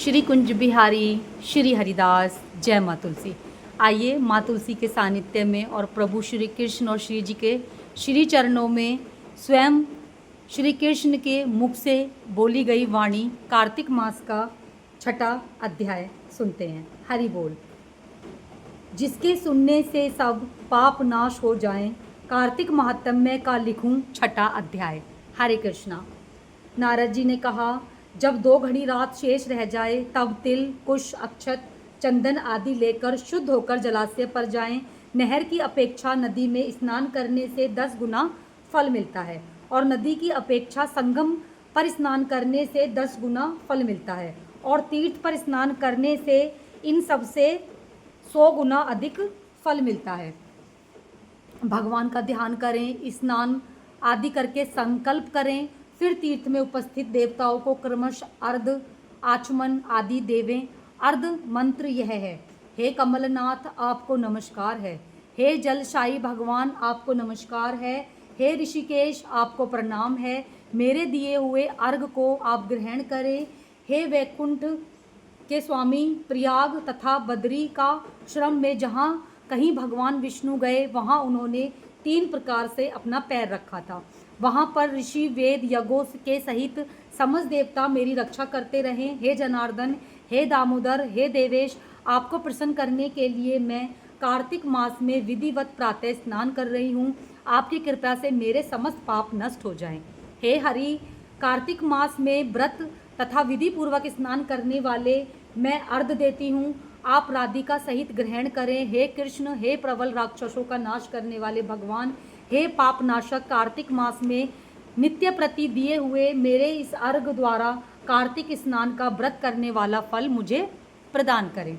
श्री कुंज बिहारी, श्री हरिदास, जय माँ तुलसी। आइए माँ तुलसी के सानिध्य में और प्रभु श्री कृष्ण और श्री जी के श्री चरणों में स्वयं श्री कृष्ण के मुख से बोली गई वाणी कार्तिक मास का छठा अध्याय सुनते हैं। हरि बोल। जिसके सुनने से सब पाप नाश हो जाएं, कार्तिक महात्म्य का लिखूं छठा अध्याय। हरे कृष्णा। नारद जी ने कहा, जब 2 घड़ी रात शेष रह जाए तब तिल, कुश, अक्षत, चंदन आदि लेकर शुद्ध होकर जलाशय पर जाएं। नहर की अपेक्षा नदी में स्नान करने से 10 गुना फल मिलता है और नदी की अपेक्षा संगम पर स्नान करने से 10 गुना फल मिलता है और तीर्थ पर स्नान करने से इन सब से 100 गुना अधिक फल मिलता है। भगवान का ध्यान करें, स्नान आदि करके संकल्प करें, फिर तीर्थ में उपस्थित देवताओं को क्रमश अर्घ, आचमन आदि देवें। अर्घ मंत्र यह है, हे कमलनाथ आपको नमस्कार है, हे जलशाही भगवान आपको नमस्कार है, हे ऋषिकेश आपको प्रणाम है, मेरे दिए हुए अर्घ को आप ग्रहण करें। हे वैकुंठ के स्वामी, प्रयाग तथा बद्री का श्रम में जहाँ कहीं भगवान विष्णु गए वहाँ उन्होंने 3 प्रकार से अपना पैर रखा था। वहाँ पर ऋषि वेद यज्ञों के सहित समस्त देवता मेरी रक्षा करते रहें। हे जनार्दन, हे दामोदर, हे देवेश, आपको प्रसन्न करने के लिए मैं कार्तिक मास में विधिवत प्रातः स्नान कर रही हूँ। आपकी कृपा से मेरे समस्त पाप नष्ट हो जाएं। हे हरि, कार्तिक मास में व्रत तथा विधि पूर्वक स्नान करने वाले मैं अर्घ देती हूँ, आप राधिका सहित ग्रहण करें। हे कृष्ण, हे प्रबल राक्षसों का नाश करने वाले भगवान, हे पाप नाशक, कार्तिक मास में नित्य प्रति दिए हुए मेरे इस अर्घ द्वारा कार्तिक स्नान का व्रत करने वाला फल मुझे प्रदान करें।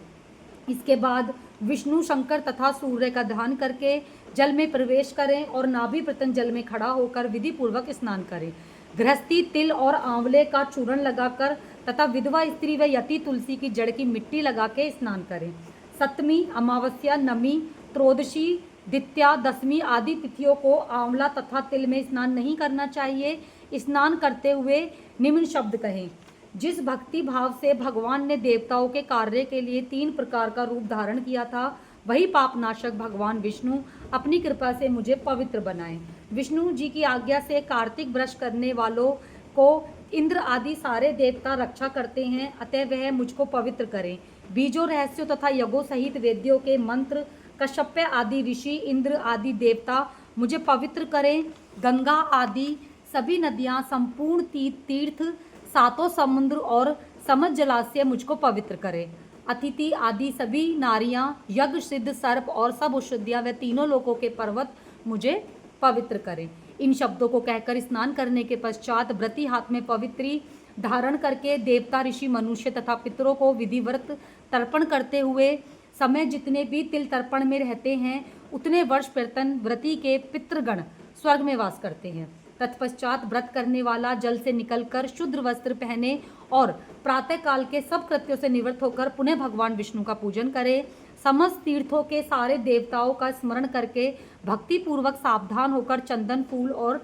इसके बाद विष्णु, शंकर तथा सूर्य का ध्यान करके जल में प्रवेश करें और नाभि प्रतन जल में खड़ा होकर विधि पूर्वक स्नान करें। गृहस्थी तिल और आंवले का चूर्ण लगाकर तथा विधवा स्त्री व यति तुलसी की जड़ की मिट्टी लगा के स्नान करें। सप्तमी, अमावस्या, नवमी, त्रयोदशी, द्वितीया, दशमी आदि तिथियों को आंवला तथा तिल में स्नान नहीं करना चाहिए। स्नान करते हुए निम्न शब्द कहें, जिस भक्ति भाव से भगवान ने देवताओं के कार्य के लिए 3 प्रकार का रूप धारण किया था, वही पापनाशक भगवान विष्णु अपनी कृपा से मुझे पवित्र बनाएं। विष्णु जी की आज्ञा से कार्तिक व्रत करने वालों को इंद्र आदि सारे देवता रक्षा करते हैं, अतः वह मुझको पवित्र करें। बीजों, रहस्यों तथा यज्ञों सहित वेद्यों के मंत्र, कश्यप आदि ऋषि, इंद्र आदि देवता मुझे पवित्र करें। गंगा आदि सभी नदियाँ, संपूर्ण तीर्थ, 7 समुद्र और समस्त जलाशय मुझको पवित्र करें। अतिथि आदि सभी नारियाँ, यज्ञ सिद्ध सर्प और सब औषधियाँ व तीनों लोकों के पर्वत मुझे पवित्र करें। इन शब्दों को कहकर स्नान करने के पश्चात व्रती हाथ में पवित्री धारण करके देवता, ऋषि, मनुष्य तथा पितरों को विधिव्रत तर्पण करते हुए समय जितने भी तिल तर्पण में रहते हैं उतने वर्ष पर्यंत व्रती के पितृगण स्वर्ग में वास करते हैं। तत्पश्चात व्रत करने वाला जल से निकलकर शुद्ध वस्त्र पहने और प्रातः काल के सब कृत्यों से निवृत्त होकर पुनः भगवान विष्णु का पूजन करे। समस्त तीर्थों के सारे देवताओं का स्मरण करके भक्ति पूर्वक सावधान होकर चंदन, फूल और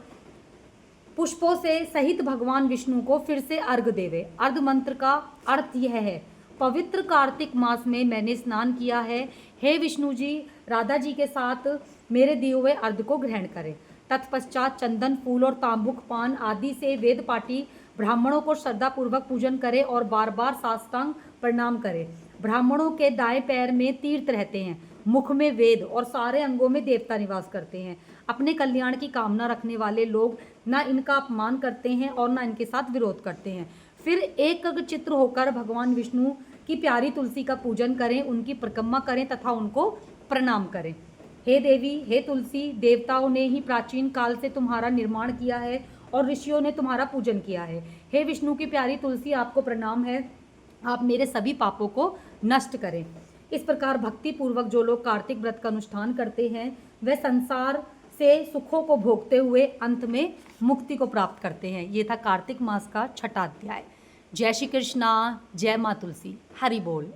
पुष्पों से सहित भगवान विष्णु को फिर से अर्घ देवे। अर्घ मंत्र का अर्थ यह है, पवित्र कार्तिक मास में मैंने स्नान किया है, हे विष्णु जी, राधा जी के साथ मेरे दिए हुए अर्घ को ग्रहण करें। तत्पश्चात चंदन, फूल और तांबुक पान आदि से वेद पाठी ब्राह्मणों को श्रद्धापूर्वक पूजन करें और बार बार साष्टांग प्रणाम करें। ब्राह्मणों के दाएं पैर में तीर्थ रहते हैं, मुख में वेद और सारे अंगों में देवता निवास करते हैं। अपने कल्याण की कामना रखने वाले लोग न इनका अपमान करते हैं और न इनके साथ विरोध करते हैं। फिर एक चित्र होकर भगवान विष्णु की प्यारी तुलसी का पूजन करें, उनकी परिक्रमा करें तथा उनको प्रणाम करें। हे देवी, हे तुलसी, देवताओं ने ही प्राचीन काल से तुम्हारा निर्माण किया है और ऋषियों ने तुम्हारा पूजन किया है। हे विष्णु की प्यारी तुलसी, आपको प्रणाम है, आप मेरे सभी पापों को नष्ट करें। इस प्रकार भक्ति पूर्वक जो लोग कार्तिक व्रत का अनुष्ठान करते हैं वह संसार से सुखों को भोगते हुए अंत में मुक्ति को प्राप्त करते हैं। ये था कार्तिक मास का छठा अध्याय। जय श्री कृष्णा, जय माँ तुलसी। हरि बोल।